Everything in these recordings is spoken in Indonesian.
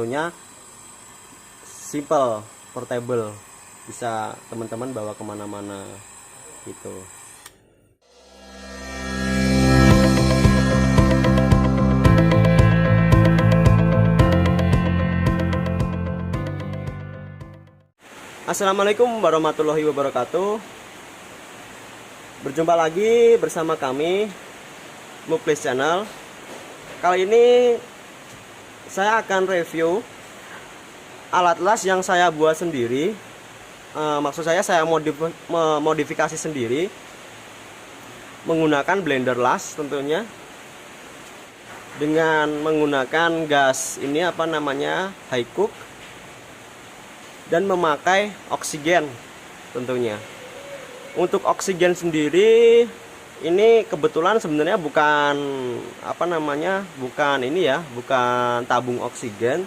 Tentunya simple, portable, bisa teman-teman bawa kemana-mana gitu. Assalamualaikum warahmatullahi wabarakatuh. Berjumpa lagi bersama kami Muklis Channel. Kali ini saya akan review alat las yang saya buat sendiri. Maksud saya modifikasi sendiri menggunakan blender las tentunya, dengan menggunakan gas ini apa namanya, high cook, dan memakai oksigen tentunya. Untuk oksigen sendiri ini kebetulan sebenarnya bukan apa namanya, bukan ini ya, bukan tabung oksigen.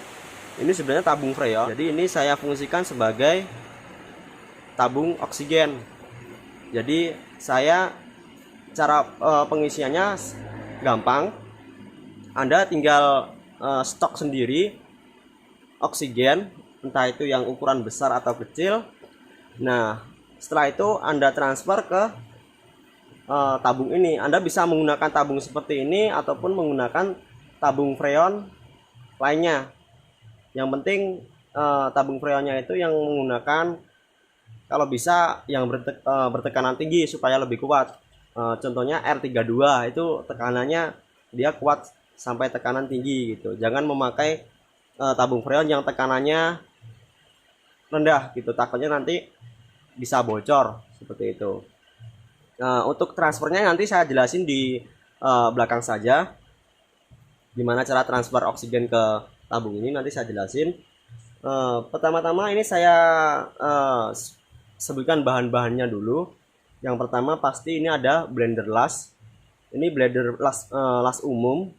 Ini sebenarnya tabung freon. Jadi ini saya fungsikan sebagai tabung oksigen. Jadi saya cara pengisiannya gampang. Anda tinggal stok sendiri oksigen, entah itu yang ukuran besar atau kecil. Nah, setelah itu Anda transfer ke tabung ini. Anda bisa menggunakan tabung seperti ini ataupun menggunakan tabung freon lainnya. Yang penting tabung freonnya itu yang menggunakan, kalau bisa yang bertekanan tinggi supaya lebih kuat. Contohnya R32 itu tekanannya dia kuat sampai tekanan tinggi gitu. Jangan memakai tabung freon yang tekanannya rendah gitu, takutnya nanti bisa bocor seperti itu. Untuk transfernya nanti saya jelasin di belakang saja, gimana cara transfer oksigen ke tabung ini nanti saya jelasin. Pertama-tama ini saya sebutkan bahan-bahannya dulu. Yang pertama pasti ini ada blender las. Ini blender las umum,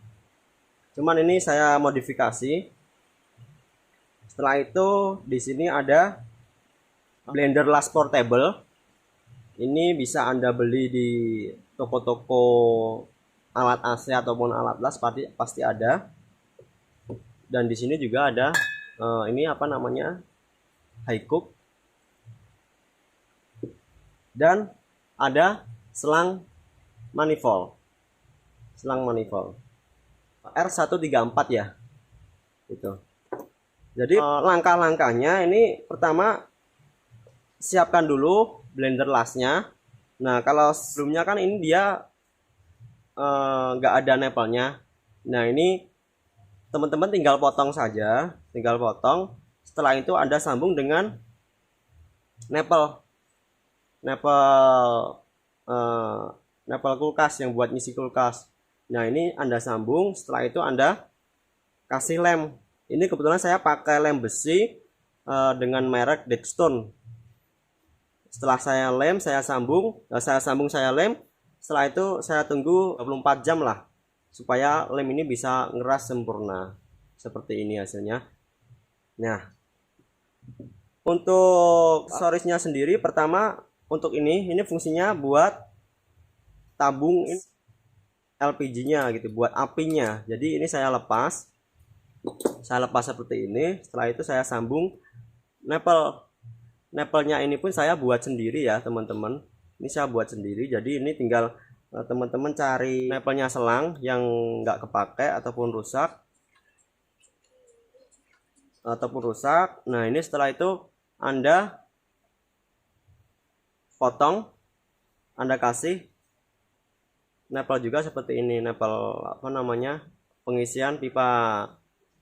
cuman ini saya modifikasi. Setelah itu di sini ada blender las portable. Ini bisa Anda beli di toko-toko alat AC ataupun alat las, pasti ada. Dan di sini juga ada ini apa namanya, high cook. Dan ada selang manifold. Selang manifold R134 ya. Itu. Jadi langkah-langkahnya ini, pertama siapkan dulu blender lasnya. Nah, kalau sebelumnya kan ini dia nggak ada nepelnya. Nah, ini teman-teman tinggal potong saja, tinggal potong. Setelah itu Anda sambung dengan nepel kulkas yang buat ngisi kulkas. Nah, ini Anda sambung. Setelah itu Anda kasih lem. Ini kebetulan saya pakai lem besi dengan merek Dextone. Setelah saya lem, saya lem. Setelah itu saya tunggu 24 jam lah, supaya lem ini bisa ngeras sempurna. Seperti ini hasilnya. Nah, untuk storage-nya sendiri, pertama untuk ini fungsinya buat tabung LPG-nya gitu, buat apinya. Jadi ini saya lepas seperti ini. Setelah itu saya sambung nepelnya ini pun saya buat sendiri ya teman-teman. Ini saya buat sendiri. Jadi ini tinggal teman-teman cari nepelnya selang yang nggak kepake ataupun rusak. Nah, ini setelah itu Anda potong, Anda kasih nepel juga seperti ini, nepel apa namanya, pengisian pipa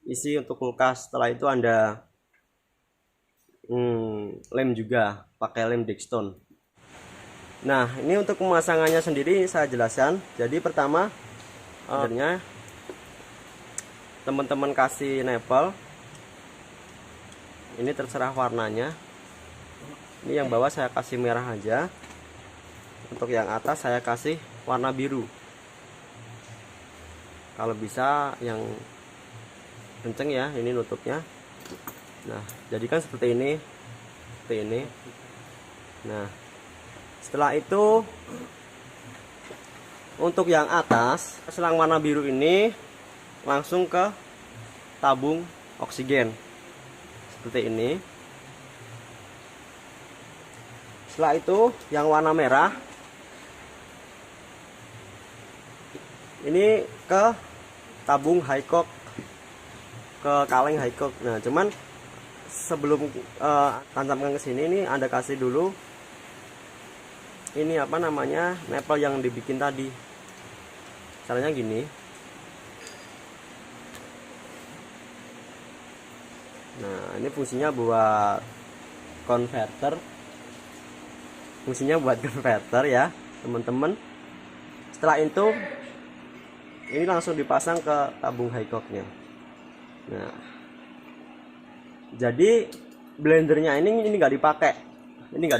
isi untuk kulkas. Setelah itu Anda lem juga pakai lem Dextone. Nah, ini untuk pemasangannya sendiri saya jelaskan. Jadi pertama teman-teman kasih nepel. Ini terserah warnanya. Ini yang bawah saya kasih merah aja. Untuk yang atas saya kasih warna biru. Kalau bisa yang kenceng ya, ini nutupnya. Nah, jadikan seperti ini. Nah, setelah itu untuk yang atas, selang warna biru ini langsung ke tabung oksigen seperti ini. Setelah itu yang warna merah ini ke tabung high coke, ke kaleng high coke. Nah cuman sebelum tancapkan ke sini, ini Anda kasih dulu ini apa namanya, nepel yang dibikin tadi. Caranya gini. Nah ini fungsinya buat konverter, ya teman-teman. Setelah itu ini langsung dipasang ke tabung high coke-nya. Nah jadi blendernya ini nggak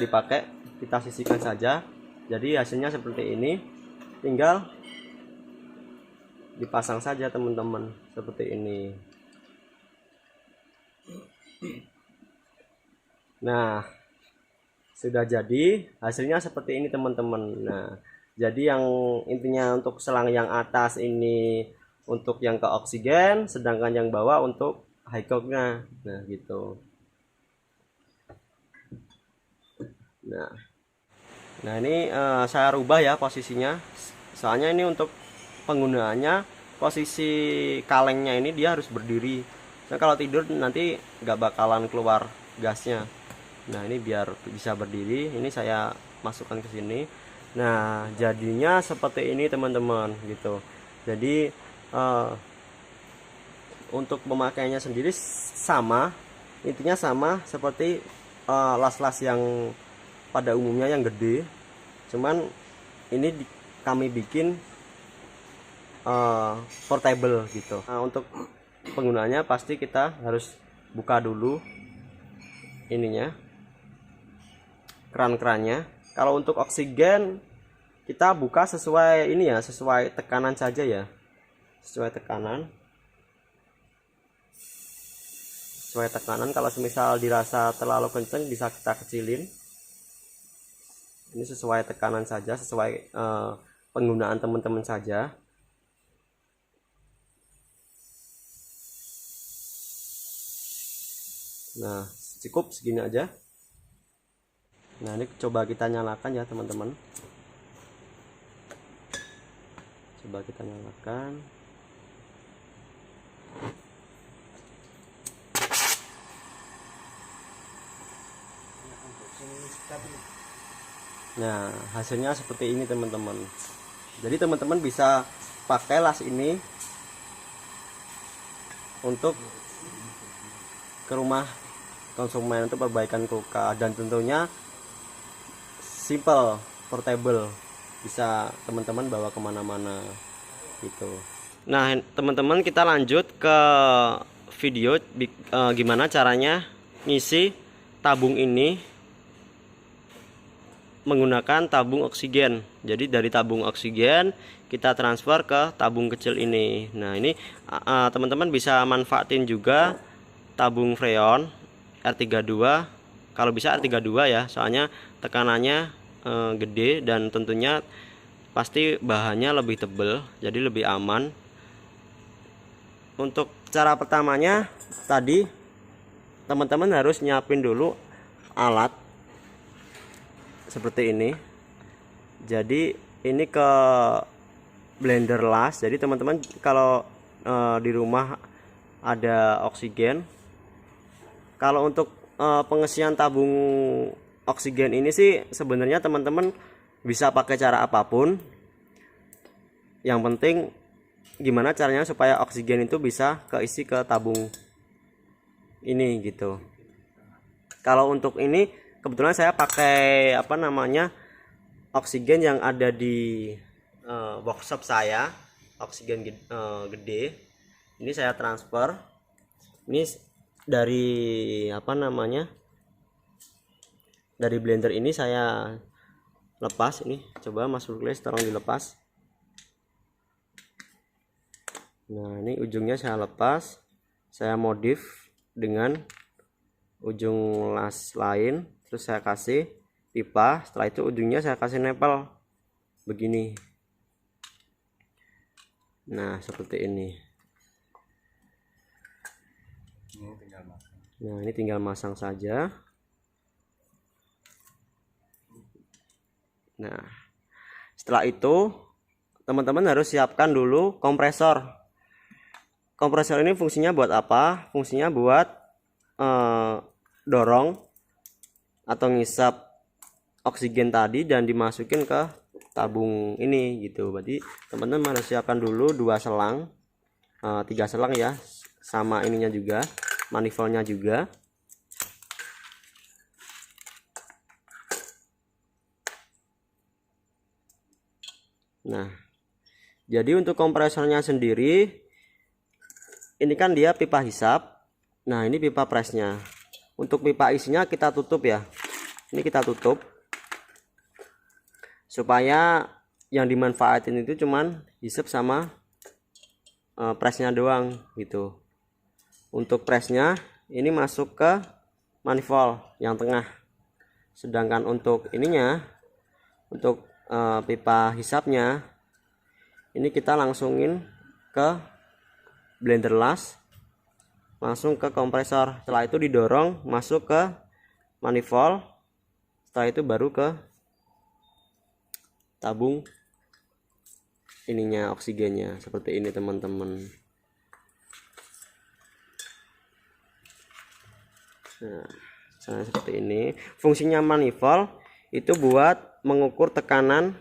dipakai, kita sisihkan saja. Jadi hasilnya seperti ini, tinggal dipasang saja teman-teman, seperti ini. Nah sudah jadi, hasilnya seperti ini teman-teman. Nah jadi yang intinya untuk selang yang atas ini untuk yang ke oksigen, sedangkan yang bawah untuk high coke-nya. Nah gitu. Nah ini saya rubah ya posisinya, soalnya ini untuk penggunaannya posisi kalengnya ini dia harus berdiri. Nah kalau tidur nanti nggak bakalan keluar gasnya. Nah ini biar bisa berdiri, ini saya masukkan ke sini. Nah jadinya seperti ini teman-teman gitu. Jadi untuk pemakaiannya sendiri sama, intinya sama seperti las-las yang pada umumnya yang gede. Cuman ini kami bikin portable gitu. Nah untuk penggunaannya pasti kita harus buka dulu ininya, keran-kerannya. Kalau untuk oksigen kita buka sesuai ini ya, sesuai tekanan saja ya, sesuai tekanan. Kalau semisal dirasa terlalu kenceng bisa kita kecilin. Ini sesuai tekanan saja, sesuai penggunaan teman-teman saja. Nah cukup segini aja. Nah ini coba kita nyalakan ya teman-teman. Coba kita nyalakan. Nah hasilnya seperti ini teman-teman. Jadi teman-teman bisa pakai las ini untuk ke rumah konsumen untuk perbaikan kulkas, dan tentunya simple, portable, bisa teman-teman bawa kemana-mana gitu. Nah teman-teman kita lanjut ke video gimana caranya ngisi tabung ini menggunakan tabung oksigen. Jadi dari tabung oksigen kita transfer ke tabung kecil ini. Nah ini teman-teman bisa manfaatin juga tabung freon R32, kalau bisa R32 ya, soalnya tekanannya gede dan tentunya pasti bahannya lebih tebal, jadi lebih aman. Untuk cara pertamanya tadi teman-teman harus nyiapin dulu alat seperti ini. Jadi ini ke blender las. Jadi teman-teman kalau di rumah ada oksigen, kalau untuk pengisian tabung oksigen ini sih sebenarnya teman-teman bisa pakai cara apapun. Yang penting gimana caranya supaya oksigen itu bisa keisi ke tabung ini gitu. Kalau untuk ini kebetulan saya pakai apa namanya, oksigen yang ada di workshop saya, oksigen gede. Ini saya transfer. Ini dari apa namanya, dari blender ini saya lepas. Ini coba Mas Burgles tolong dilepas. Nah ini ujungnya saya lepas, saya modif dengan ujung las lain, terus saya kasih pipa. Setelah itu ujungnya saya kasih nepel begini. Nah seperti ini. Nah, ini tinggal masang saja. Nah, setelah itu teman-teman harus siapkan dulu kompresor. Kompresor ini fungsinya buat apa? Fungsinya buat dorong atau ngisap oksigen tadi dan dimasukin ke tabung ini gitu. Berarti teman-teman harus siapkan dulu 2 selang, 3 selang ya, sama ininya juga, manifoldnya juga. Nah, jadi untuk kompresornya sendiri, ini kan dia pipa hisap. Nah, ini pipa presnya. Untuk pipa isinya kita tutup ya. Ini kita tutup supaya yang dimanfaatin itu cuman hisap sama presnya doang gitu. Untuk presnya ini masuk ke manifold yang tengah. Sedangkan untuk ininya, untuk pipa hisapnya ini kita langsungin ke blender las, langsung ke kompresor. Setelah itu didorong masuk ke manifold. Setelah itu baru ke tabung ininya, oksigennya, seperti ini teman-teman. Nah, seperti ini. Fungsinya manifold itu buat mengukur tekanan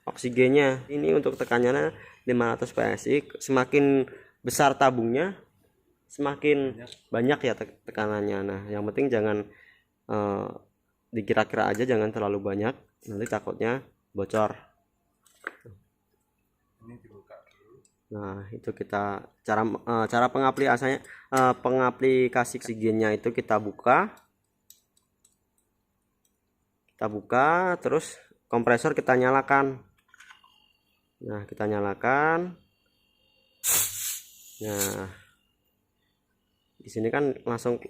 oksigennya. Ini untuk tekanannya 500 PSI. Semakin besar tabungnya, semakin banyak ya tekanannya. Nah, yang penting jangan dikira-kira aja, jangan terlalu banyak, nanti takutnya bocor. Nah, itu kita cara pengaplikasi oksigennya itu kita buka terus kompresor kita nyalakan. Nah, kita nyalakan. Nah, di sini kan langsung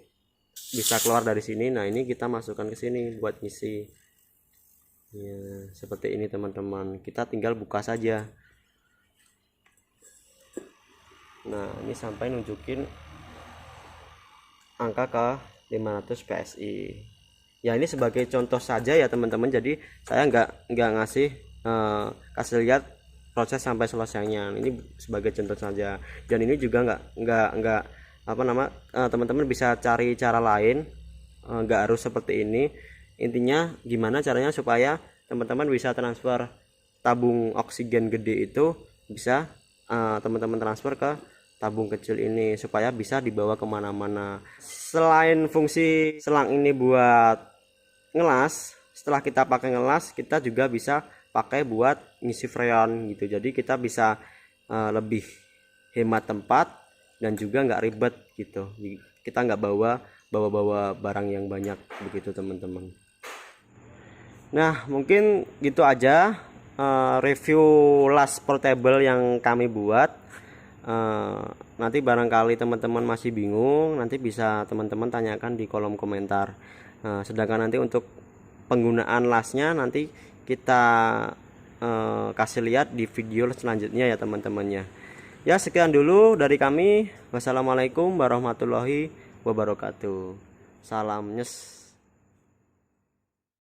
bisa keluar dari sini. Nah, ini kita masukkan ke sini buat ngisi. Ya, seperti ini teman-teman. Kita tinggal buka saja. Nah, ini sampai nunjukin angka ke 500 PSI. Ya, ini sebagai contoh saja ya teman-teman. Jadi saya nggak ngasih kasih lihat proses sampai selesainya. Ini sebagai contoh saja. Dan ini juga nggak teman-teman bisa cari cara lain, nggak harus seperti ini. Intinya gimana caranya supaya teman-teman bisa transfer tabung oksigen gede itu, bisa teman-teman transfer ke tabung kecil ini supaya bisa dibawa kemana-mana. Selain fungsi selang ini buat ngelas, setelah kita pakai ngelas kita juga bisa pakai buat ngisi freon gitu. Jadi kita bisa lebih hemat tempat dan juga nggak ribet gitu. Kita nggak bawa barang yang banyak begitu teman-teman. Nah, mungkin gitu aja review las portable yang kami buat. Nanti barangkali teman-teman masih bingung, nanti bisa teman-teman tanyakan di kolom komentar. Sedangkan nanti untuk penggunaan lasnya nanti kita kasih lihat di video selanjutnya ya teman-temannya. Ya, sekian dulu dari kami. Wassalamualaikum warahmatullahi wabarakatuh. Salam nyes.